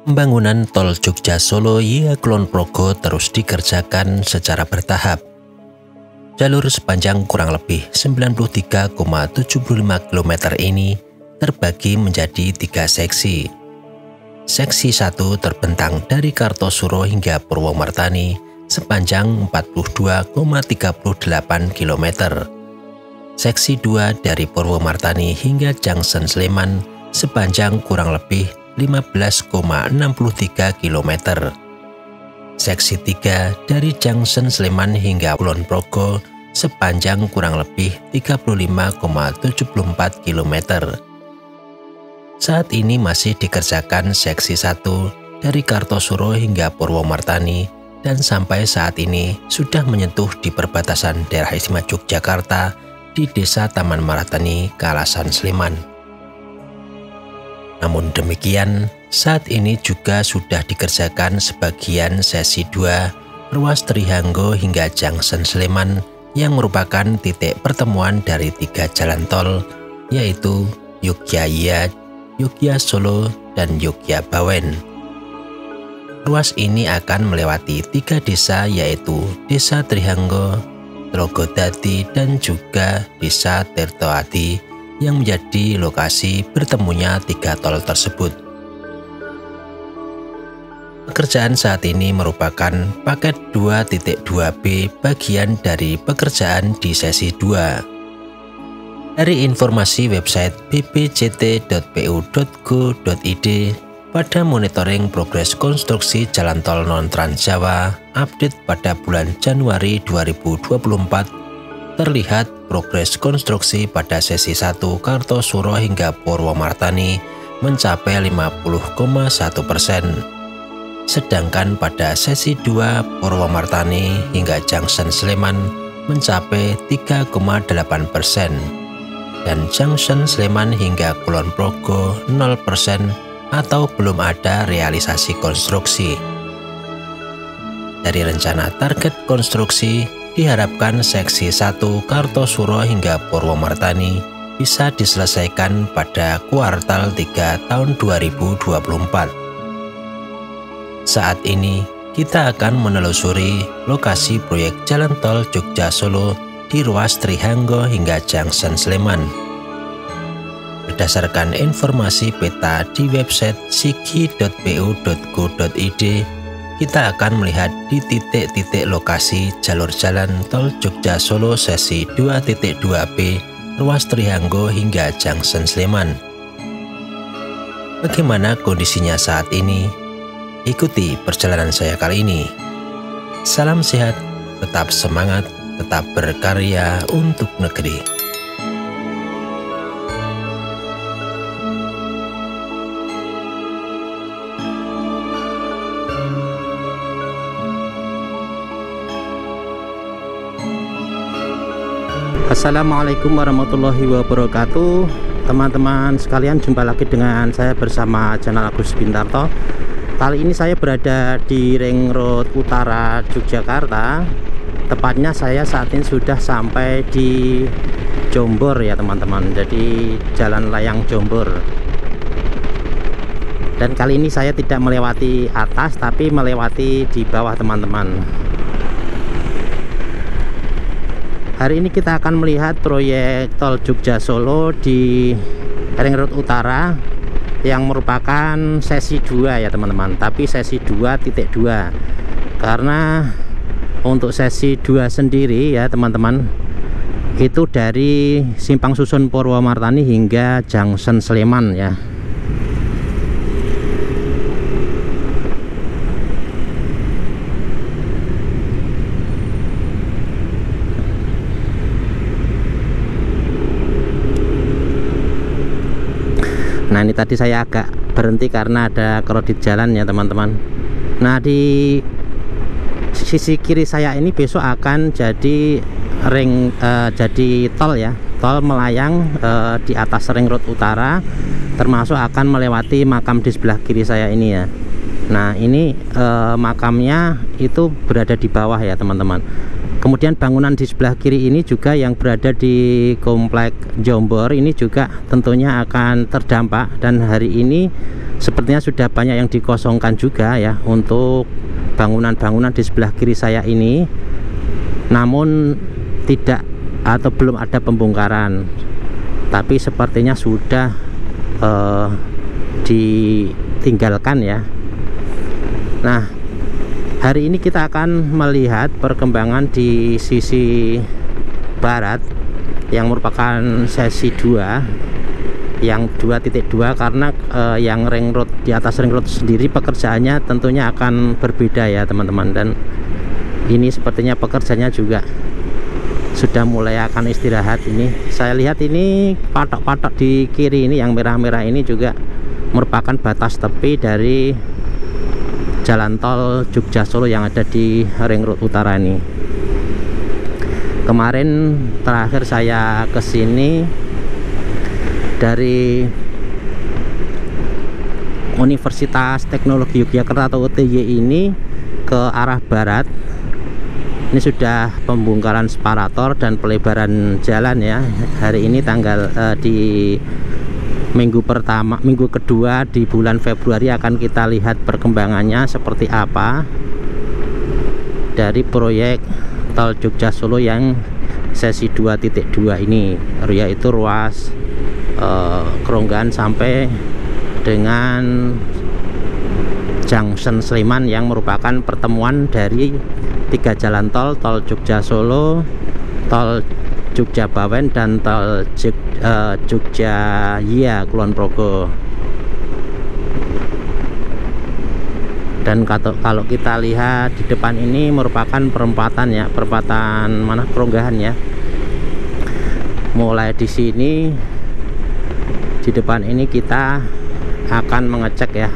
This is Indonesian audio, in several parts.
Pembangunan tol Jogja Solo via Kulon Progo terus dikerjakan secara bertahap. Jalur sepanjang kurang lebih 93,75 km ini terbagi menjadi 3 seksi. Seksi 1 terbentang dari Kartosuro hingga Purwomartani sepanjang 42,38 km. Seksi 2 dari Purwomartani hingga Junction Sleman sepanjang kurang lebih 15,63 km. Seksi 3 dari Junction Sleman hingga Kulon Progo sepanjang kurang lebih 35,74 km. Saat ini masih dikerjakan seksi 1 dari Kartosuro hingga Purwomartani dan sampai saat ini sudah menyentuh di perbatasan daerah istimewa Yogyakarta di Desa Taman Maratani, Kalasan, Sleman. Namun demikian, saat ini juga sudah dikerjakan sebagian sesi 2 ruas Trihanggo hingga Junction Sleman yang merupakan titik pertemuan dari 3 jalan tol, yaitu Yogya Solo, dan Yogya Bawen. Ruas ini akan melewati 3 desa, yaitu Desa Trihanggo, Trogodadi, dan juga Desa Tirtoadi yang menjadi lokasi bertemunya 3 tol tersebut. Pekerjaan saat ini merupakan paket 2.2b bagian dari pekerjaan di sesi 2. Dari informasi website bbjt.pu.go.id, pada monitoring progres konstruksi jalan tol non-Trans Jawa update pada bulan Januari 2024, terlihat progres konstruksi pada sesi 1 Kartosuro hingga Purwomartani mencapai 50,1%. Sedangkan pada sesi 2 Purwomartani hingga Junction Sleman mencapai 3,8%. Dan Junction Sleman hingga Kulon Progo 0% atau belum ada realisasi konstruksi. Dari rencana target konstruksi, diharapkan seksi 1 Kartosuro hingga Purwomartani bisa diselesaikan pada kuartal 3 tahun 2024. Saat ini, kita akan menelusuri lokasi proyek jalan tol Jogja Solo di ruas Trihanggo hingga Junction Sleman. Berdasarkan informasi peta di website sigi.pu.go.id, kita akan melihat di titik-titik lokasi jalur jalan tol Jogja Solo sesi 2.2b ruas Trihanggo hingga Junction Sleman. Bagaimana kondisinya saat ini? Ikuti perjalanan saya kali ini. Salam sehat, tetap semangat, tetap berkarya untuk negeri. Assalamualaikum warahmatullahi wabarakatuh. Teman-teman sekalian, jumpa lagi dengan saya bersama channel Agus Bintarto. Kali ini saya berada di Ring Road Utara Yogyakarta. Tepatnya saya saat ini sudah sampai di Jombor ya teman-teman. Jadi Jalan Layang Jombor. Dan kali ini saya tidak melewati atas, tapi melewati di bawah teman-teman. Hari ini kita akan melihat proyek tol Jogja Solo di Ring Road Utara yang merupakan sesi 2 ya teman-teman, tapi sesi 2.2, karena untuk sesi 2 sendiri ya teman-teman itu dari Simpang Susun Purwomartani hingga Junction Sleman ya. Nah ini tadi saya agak berhenti karena ada kredit jalan ya teman-teman. Nah di sisi kiri saya ini besok akan jadi jadi tol ya, tol melayang di atas Ring Road Utara, termasuk akan melewati makam di sebelah kiri saya ini ya. Nah ini makamnya itu berada di bawah ya teman-teman. Kemudian bangunan di sebelah kiri ini juga yang berada di Komplek Jombor ini juga tentunya akan terdampak, dan hari ini sepertinya sudah banyak yang dikosongkan juga ya untuk bangunan-bangunan di sebelah kiri saya ini, namun tidak atau belum ada pembongkaran, tapi sepertinya sudah ditinggalkan ya. Nah, hari ini kita akan melihat perkembangan di sisi barat yang merupakan sesi 2, yang 2.2, karena yang ring road, di atas ring road sendiri pekerjaannya tentunya akan berbeda ya teman-teman, dan ini sepertinya pekerjanya juga sudah mulai akan istirahat. Ini saya lihat ini patok-patok di kiri ini yang merah-merah ini juga merupakan batas tepi dari jalan tol Jogja Solo yang ada di ring road utara ini. Kemarin terakhir saya kesini dari Universitas Teknologi Yogyakarta atau UTY ini ke arah barat. Ini sudah pembongkaran separator dan pelebaran jalan ya. Hari ini tanggal di minggu kedua di bulan Februari akan kita lihat perkembangannya seperti apa dari proyek tol Jogja Solo yang sesi 2.2 ini, yaitu ruas Keronggan sampai dengan Junction Sleman, yang merupakan pertemuan dari 3 jalan tol Jogja Solo, tol Jogja Bawen, dan tol Jogja Kulon Progo. Dan kalau kita lihat di depan ini merupakan perempatan ya, perempatan mana Keronggahan ya. Mulai di sini di depan ini kita akan mengecek ya.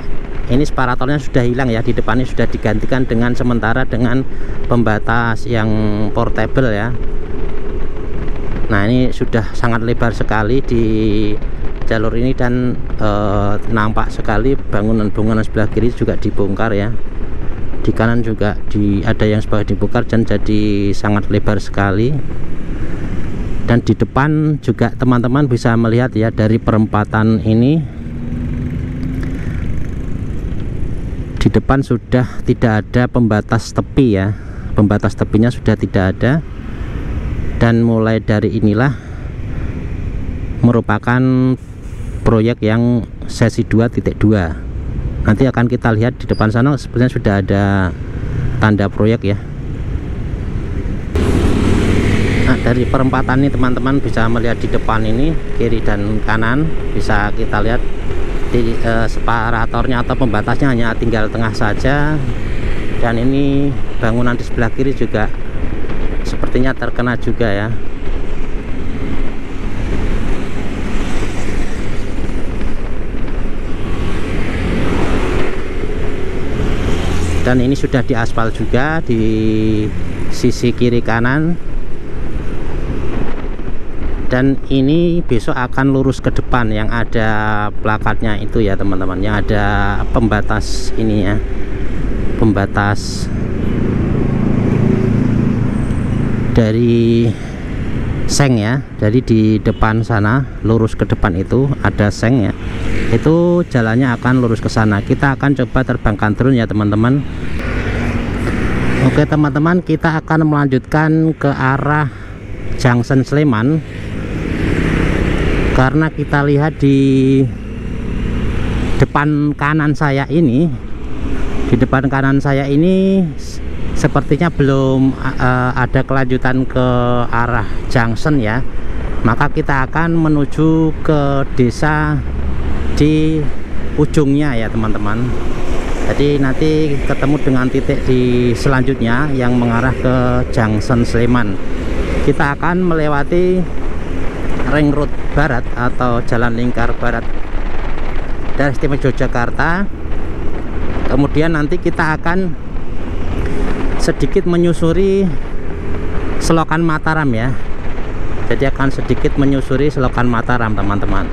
Ini separatornya sudah hilang ya, di depan ini sudah digantikan dengan sementara dengan pembatas yang portable ya. Nah, ini sudah sangat lebar sekali di jalur ini, dan nampak sekali bangunan-bangunan sebelah kiri juga dibongkar ya. Di kanan juga ada yang sebagian dibongkar dan jadi sangat lebar sekali. Dan di depan juga teman-teman bisa melihat ya, dari perempatan ini di depan sudah tidak ada pembatas tepi ya. Pembatas tepinya sudah tidak ada. Dan mulai dari inilah merupakan proyek yang sesi 2.2. Nanti akan kita lihat di depan sana sebenarnya sudah ada tanda proyek ya. Nah, dari perempatan ini teman-teman bisa melihat di depan ini, kiri dan kanan bisa kita lihat di separatornya atau pembatasnya hanya tinggal tengah saja. Dan ini bangunan di sebelah kiri juga sepertinya terkena juga ya. Dan ini sudah diaspal juga di sisi kiri kanan. Dan ini besok akan lurus ke depan yang ada plakatnya itu ya teman-teman, yang ada pembatas ini ya, pembatas dari seng ya. Jadi di depan sana lurus ke depan itu ada seng ya, itu jalannya akan lurus ke sana. Kita akan coba terbangkan drone ya teman-teman. Oke teman-teman, kita akan melanjutkan ke arah Junction Sleman, karena kita lihat di depan kanan saya ini, sepertinya belum ada kelanjutan ke arah junction ya. Maka kita akan menuju ke desa di ujungnya ya teman-teman. Jadi nanti ketemu dengan titik di selanjutnya yang mengarah ke Junction Sleman. Kita akan melewati ring road barat atau jalan lingkar barat dari Istimewa Yogyakarta. Kemudian nanti kita akan sedikit menyusuri Selokan Mataram ya. Jadi akan sedikit menyusuri Selokan Mataram teman-teman.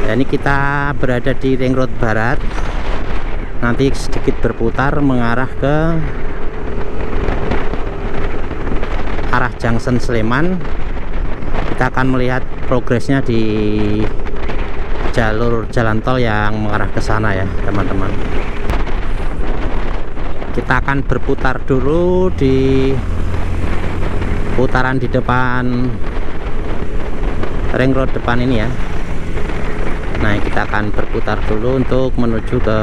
Ini kita berada di ring road barat. Nanti sedikit berputar mengarah ke arah Junction Sleman. Kita akan melihat progresnya di jalur jalan tol yang mengarah ke sana ya teman-teman. Kita akan berputar dulu di putaran di depan ring road depan ini ya. Nah, kita akan berputar dulu untuk menuju ke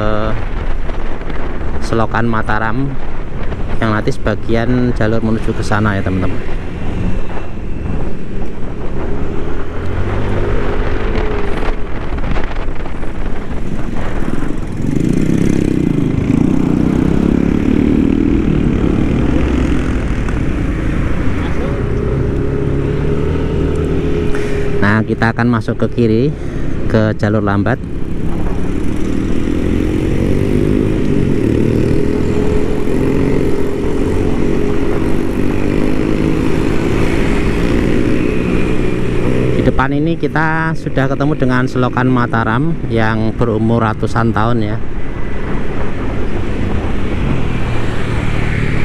Selokan Mataram yang nanti sebagian jalur menuju ke sana ya teman-teman. Nah, kita akan masuk ke kiri ke jalur lambat. Di depan ini kita sudah ketemu dengan Selokan Mataram yang berumur ratusan tahun ya,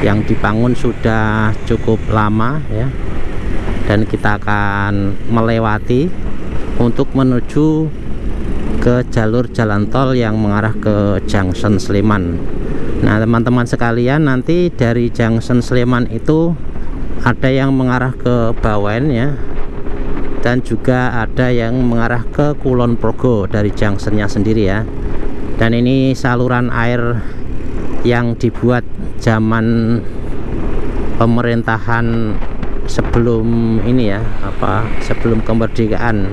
yang dibangun sudah cukup lama ya. Dan kita akan melewati untuk menuju ke jalur jalan tol yang mengarah ke Junction Sleman. Nah teman-teman sekalian, nanti dari Junction Sleman itu ada yang mengarah ke Bawen ya, dan juga ada yang mengarah ke Kulon Progo dari junctionnya sendiri ya. Dan ini saluran air yang dibuat zaman pemerintahan sebelum ini ya, sebelum kemerdekaan.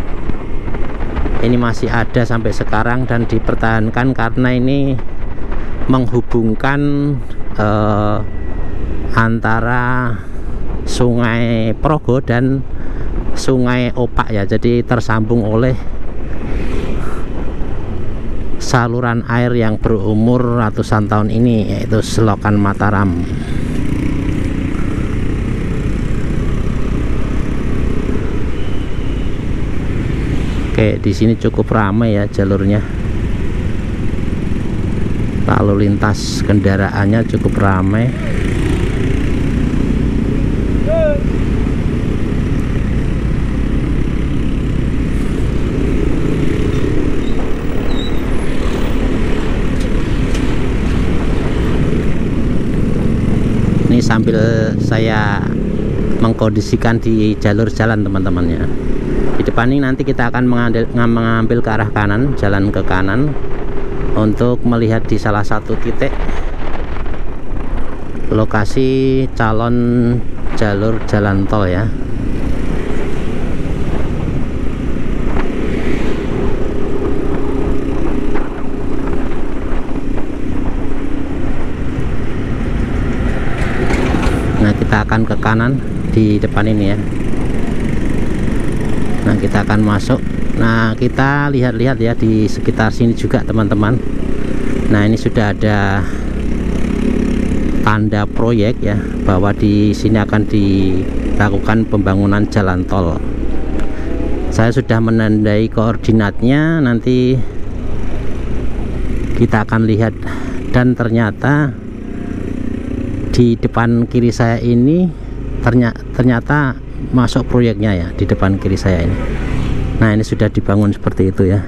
Ini masih ada sampai sekarang dan dipertahankan karena ini menghubungkan antara Sungai Progo dan Sungai Opak ya. Jadi tersambung oleh saluran air yang berumur ratusan tahun ini, yaitu Selokan Mataram. Oke, di sini cukup ramai ya jalurnya. Lalu lintas kendaraannya cukup ramai. Ini sambil saya mengkondisikan di jalur jalan teman-teman ya. Di depan ini nanti kita akan mengambil ke arah kanan, jalan ke kanan untuk melihat di salah satu titik lokasi calon jalur jalan tol ya. Nah, kita akan ke kanan di depan ini ya. Nah, kita akan masuk. Nah, kita lihat-lihat ya di sekitar sini juga teman-teman. Nah, ini sudah ada tanda proyek ya, bahwa di sini akan dilakukan pembangunan jalan tol. Saya sudah menandai koordinatnya, nanti kita akan lihat. Dan ternyata di depan kiri saya ini ternyata masuk proyeknya ya, di depan kiri saya ini. Nah, ini sudah dibangun seperti itu ya.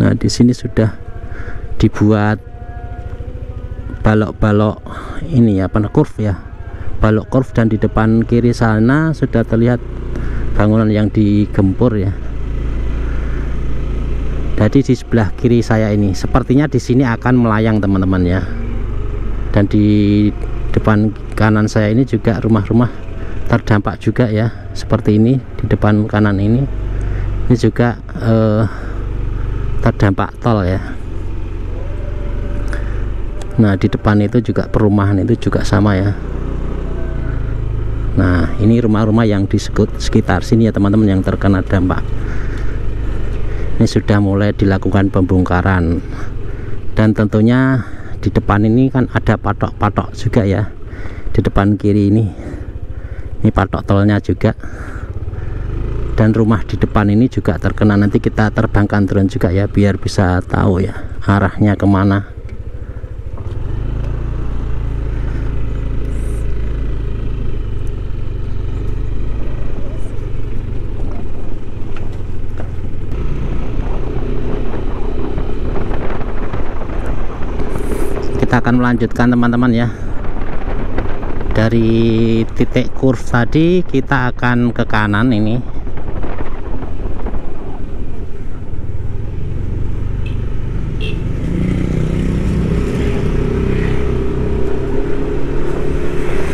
Nah, di sini sudah dibuat balok-balok ini ya, curve ya, balok curve, dan di depan kiri sana sudah terlihat bangunan yang digempur ya. Jadi di sebelah kiri saya ini sepertinya di sini akan melayang teman-teman ya. Dan di depan kanan saya ini juga rumah-rumah terdampak juga ya, seperti ini. Di depan kanan ini juga terdampak tol ya. Nah, di depan itu juga perumahan itu juga sama ya. Nah, ini rumah-rumah yang di sekitar sini ya teman-teman yang terkena dampak. Ini sudah mulai dilakukan pembongkaran. Dan tentunya di depan ini kan ada patok-patok juga ya, di depan kiri ini patok tolnya juga. Dan rumah di depan ini juga terkena. Nanti kita terbangkan drone juga ya, biar bisa tahu ya arahnya kemana. kita akan melanjutkan teman-teman ya. Dari titik curve tadi kita akan ke kanan ini.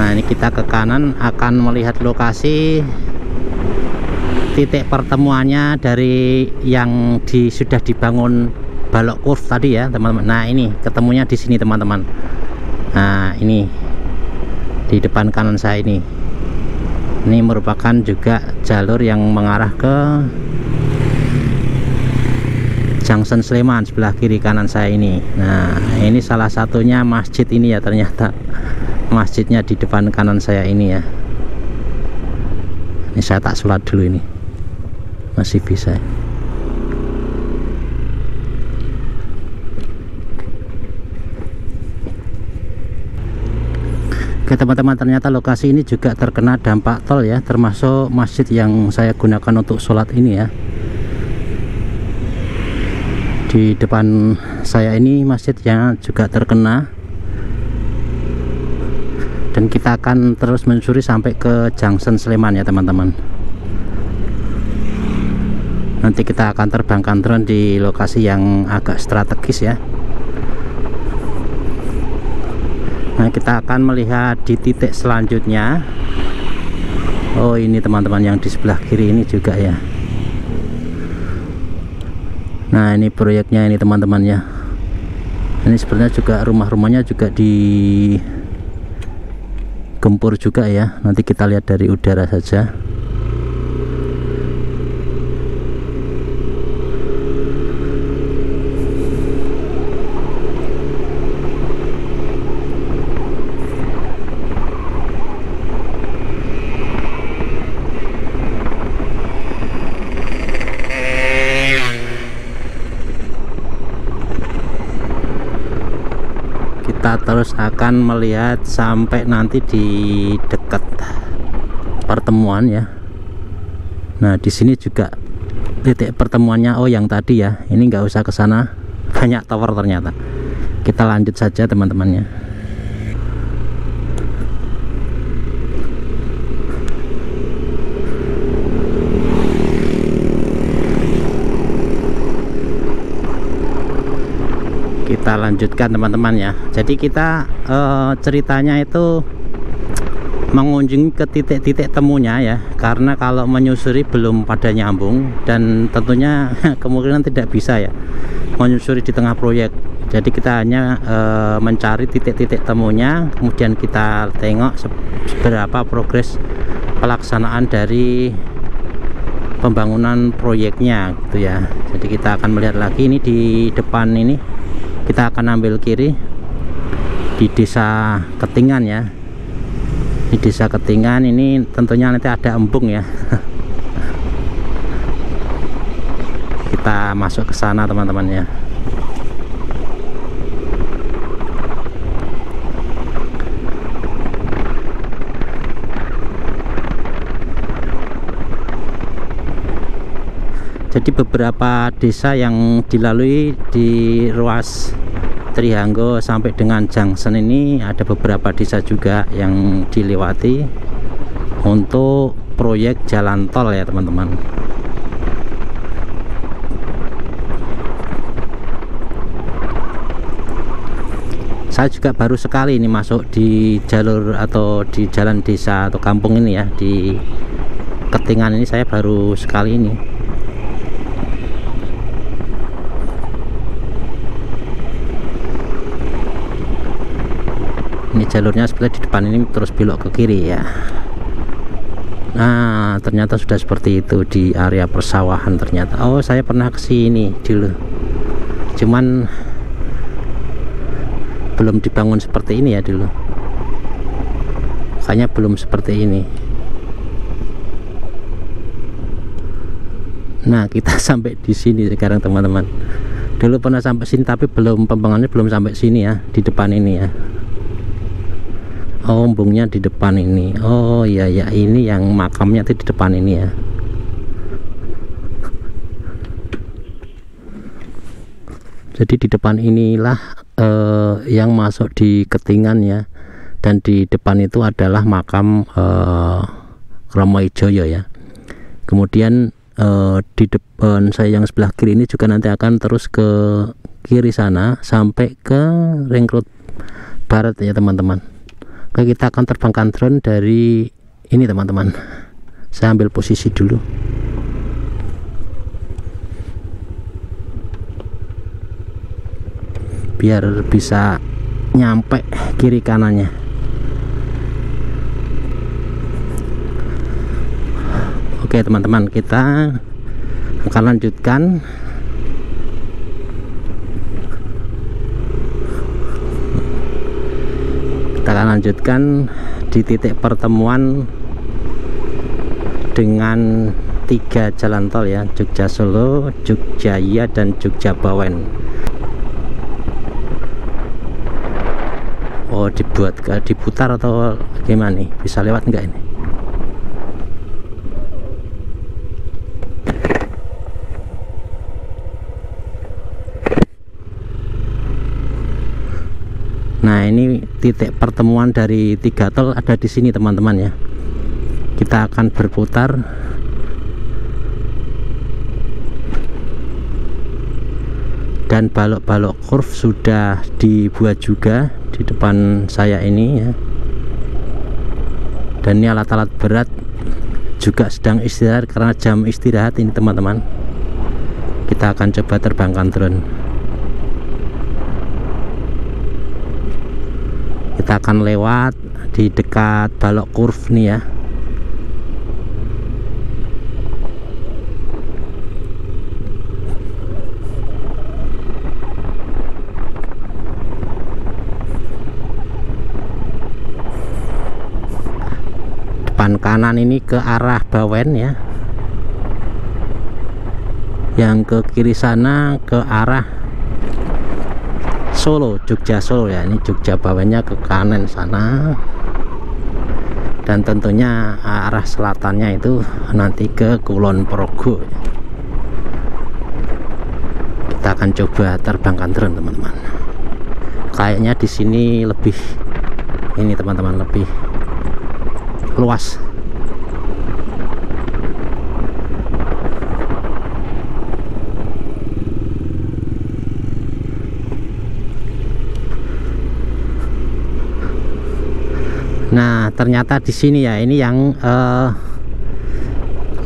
Nah, ini kita ke kanan akan melihat lokasi titik pertemuannya dari yang sudah dibangun balok curve tadi ya teman-teman. Nah, ini ketemunya di sini teman-teman. Nah, ini di depan kanan saya ini merupakan juga jalur yang mengarah ke Junction Sleman sebelah kiri kanan saya ini. Nah, ini salah satunya masjid ini ya, ternyata masjidnya di depan kanan saya ini ya. Ini saya tak sholat dulu, ini masih bisa. Oke teman-teman, ternyata lokasi ini juga terkena dampak tol ya, termasuk masjid yang saya gunakan untuk sholat ini ya. Di depan saya ini masjidnya juga terkena. Dan kita akan terus menyusuri sampai ke Junction Sleman ya teman-teman. Nanti kita akan terbangkan drone di lokasi yang agak strategis ya. Nah, kita akan melihat di titik selanjutnya. Oh, ini teman-teman yang di sebelah kiri ini juga ya. Nah, ini proyeknya ini teman-teman ya. Ini sebenarnya juga rumah-rumahnya juga digempur juga ya. Nanti kita lihat dari udara saja. Kita terus akan melihat sampai nanti di dekat pertemuan ya. Nah, di sini juga titik pertemuannya. Oh, yang tadi ya, ini nggak usah ke sana, banyak tower ternyata. Kita lanjut saja teman-temannya. Kita lanjutkan teman-teman ya. Jadi kita ceritanya itu mengunjungi ke titik-titik temunya ya, karena kalau menyusuri belum pada nyambung, dan tentunya kemungkinan tidak bisa ya menyusuri di tengah proyek. Jadi kita hanya mencari titik-titik temunya, kemudian kita tengok seberapa progres pelaksanaan dari pembangunan proyeknya gitu ya. Jadi kita akan melihat lagi ini di depan ini. Kita akan ambil kiri di Desa Ketingan ya. Di Desa Ketingan ini tentunya nanti ada embung ya. Kita masuk ke sana teman-teman ya. Jadi beberapa desa yang dilalui di ruas Trihanggo sampai dengan Junction ini, ada beberapa desa juga yang dilewati untuk proyek jalan tol ya teman-teman. Saya juga baru sekali ini masuk di jalur atau di jalan desa atau kampung ini ya, di Ketingan ini saya baru sekali ini. Ini jalurnya sebelah di depan ini terus belok ke kiri ya. Nah, ternyata sudah seperti itu di area persawahan ternyata. Oh, saya pernah ke sini dulu. Cuman belum dibangun seperti ini ya dulu. Kayaknya belum seperti ini. Nah, kita sampai di sini sekarang teman-teman. Dulu pernah sampai sini tapi pembangunannya belum sampai sini ya, di depan ini ya. Oh, embungnya di depan ini. Oh iya ya, ini yang makamnya itu di depan ini ya. Jadi di depan inilah yang masuk di Ketingan ya, dan di depan itu adalah makam Romo Ijoyo ya. Kemudian di depan saya yang sebelah kiri ini juga nanti akan terus ke kiri sana sampai ke Ring Road Barat ya teman-teman. Oke, kita akan terbangkan drone dari ini teman-teman. Saya ambil posisi dulu biar bisa nyampe kiri kanannya. Oke teman-teman, kita akan lanjutkan. Kita akan lanjutkan di titik pertemuan dengan 3 jalan tol ya, Jogja Solo, Jogjaya, dan Jogja Bawen. Oh, diputar atau gimana nih? Bisa lewat enggak ini? Nah, ini titik pertemuan dari 3 tol ada di sini teman-teman ya. Kita akan berputar. Dan balok-balok kurve sudah dibuat juga di depan saya ini ya. Dan ini alat-alat berat juga sedang istirahat karena jam istirahat ini teman-teman. Kita akan coba terbangkan drone. Kita akan lewat di dekat balok kurve nih ya. Depan kanan ini ke arah Bawen ya. Yang ke kiri sana ke arah Solo, Jogja Solo ya. Ini Jogja Bawennya ke kanan sana. Dan tentunya arah selatannya itu nanti ke Kulon Progo. Kita akan coba terbangkan drone teman-teman. Kayaknya di sini lebih ini teman-teman, lebih luas. Nah, ternyata di sini ya, ini yang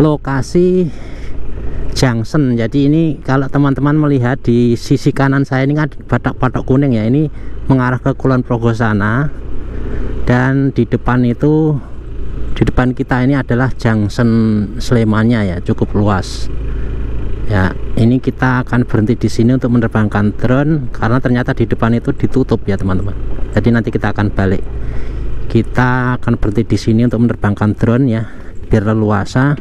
lokasi junction. Jadi ini kalau teman-teman melihat di sisi kanan saya ini kan batok-batok kuning ya, ini mengarah ke Kulon Progo sana. Dan di depan itu, di depan kita ini adalah junction Slemannya ya, cukup luas. Ya, ini kita akan berhenti di sini untuk menerbangkan drone karena ternyata di depan itu ditutup ya teman-teman. Jadi nanti kita akan balik. Kita akan berhenti di sini untuk menerbangkan drone ya, biar leluasa.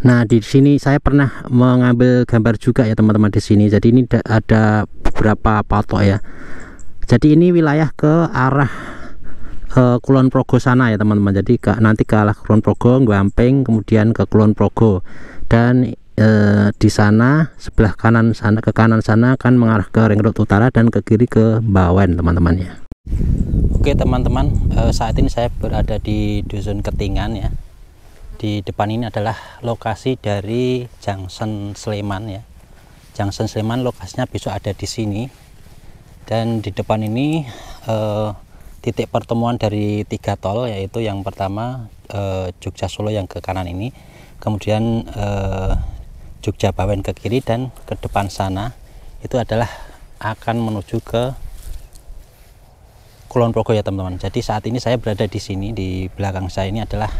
Nah, di sini saya pernah mengambil gambar juga ya teman-teman di sini. Jadi ini ada beberapa patok ya. Jadi ini wilayah ke arah Kulon Progo sana ya teman-teman. Jadi nanti ke arah Kulon Progo, Ngwamping, kemudian ke Kulon Progo. Dan di sana sebelah kanan sana, ke kanan sana akan mengarah ke Ring Road Utara dan ke kiri ke Bawen teman-teman ya. Oke teman-teman, saat ini saya berada di Dusun Ketingan ya. Di depan ini adalah lokasi dari Junction Sleman ya. Junction Sleman lokasinya besok ada di sini. Dan di depan ini titik pertemuan dari 3 tol, yaitu yang pertama Jogja Solo yang ke kanan ini, kemudian Jogja Bawen ke kiri, dan ke depan sana itu adalah akan menuju ke Kulon Progo ya teman-teman. Jadi saat ini saya berada di sini, di belakang saya ini adalah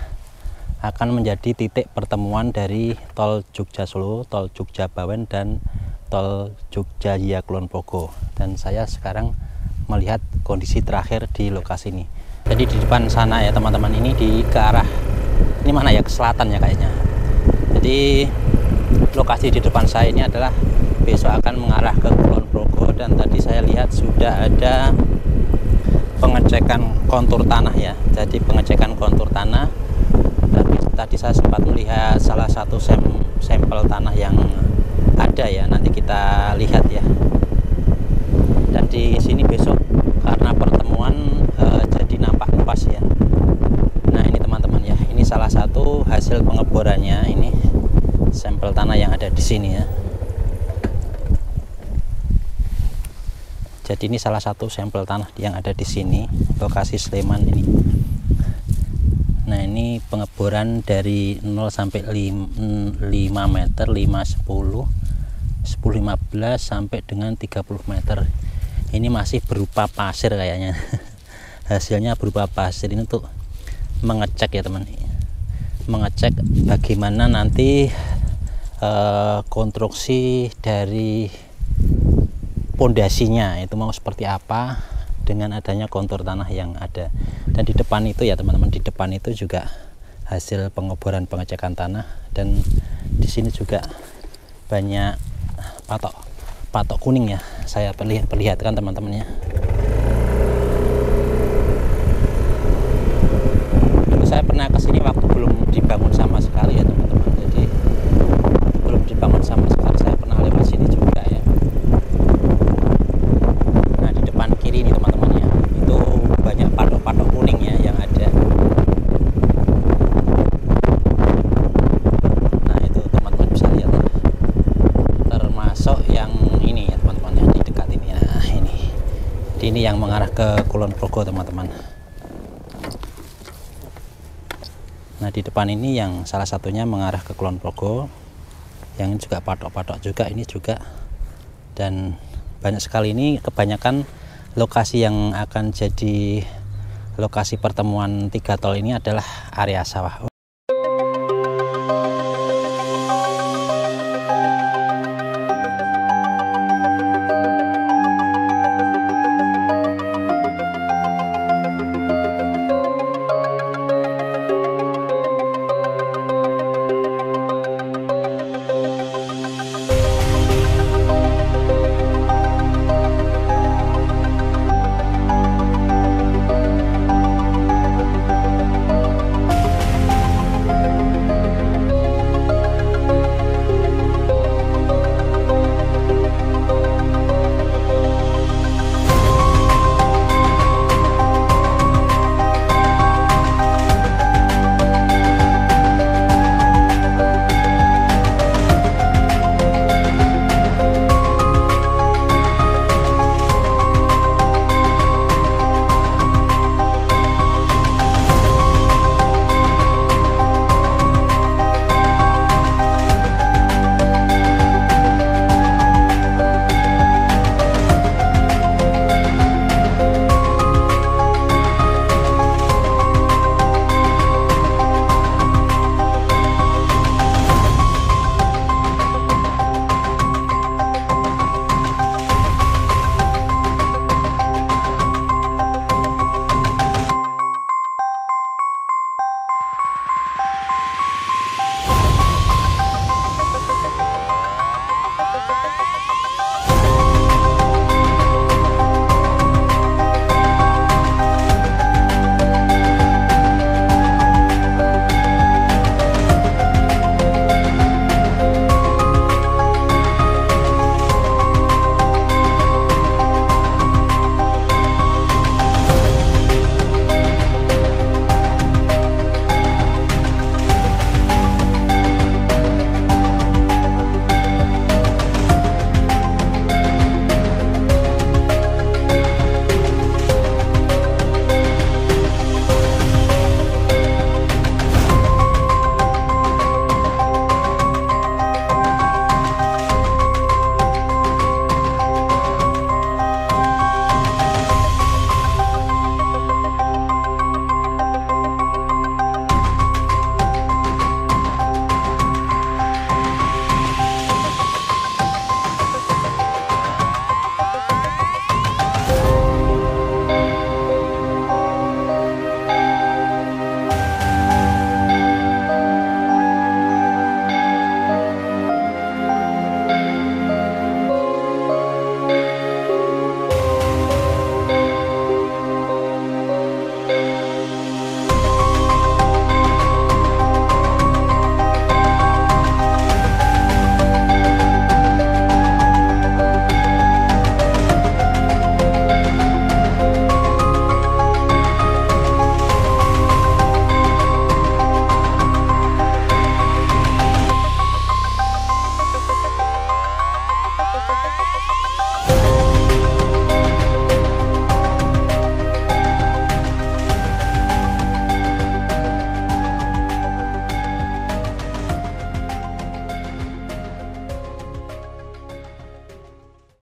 akan menjadi titik pertemuan dari tol Jogja Solo, tol Jogja Bawen, dan tol Jogjaya Kulon Progo. Dan saya sekarang melihat kondisi terakhir di lokasi ini. Jadi di depan sana ya teman-teman, ini ke arah, ini mana ya, ke selatan ya kayaknya. Jadi lokasi di depan saya ini adalah besok akan mengarah ke Kulon Progo. Dan tadi saya lihat sudah ada pengecekan kontur tanah ya. Jadi pengecekan kontur tanah. Tadi saya sempat melihat salah satu sampel tanah yang ada ya, nanti kita lihat ya. Dan di sini besok karena pertemuan jadi nampak pas ya. Nah ini teman-teman ya, ini salah satu hasil pengeborannya, ini sampel tanah yang ada di sini ya. Jadi ini salah satu sampel tanah yang ada di sini, lokasi Sleman ini. Nah ini pengeboran dari 0 sampai 5 meter, 5, 10, 10, 15 sampai dengan 30 meter. Ini masih berupa pasir kayaknya. Hasilnya berupa pasir. Ini untuk mengecek ya teman, mengecek bagaimana nanti konstruksi dari pondasinya itu mau seperti apa dengan adanya kontur tanah yang ada. Dan di depan itu ya teman-teman, di depan itu juga hasil pengeboran pengecekan tanah, dan di sini juga banyak patok kuning ya, saya perlihatkan teman-teman ya. Dulu saya pernah kesini waktu belum dibangun sama sekali ya teman-teman, jadi belum dibangun sama sekali, saya pernah lewat sini juga ya. Nah di depan kiri ini teman-teman ya, itu banyak patok kuning ya yang ada. Nah itu teman-teman bisa lihat ya, termasuk yang ini ya teman-teman ya, di dekat ini. Nah ini yang mengarah ke Kulon Progo teman-teman. Nah di depan ini yang salah satunya mengarah ke Kulon Progo, yang ini juga patok-patok juga, ini juga. Dan banyak sekali, ini kebanyakan lokasi yang akan jadi lokasi pertemuan 3 tol ini adalah area sawah.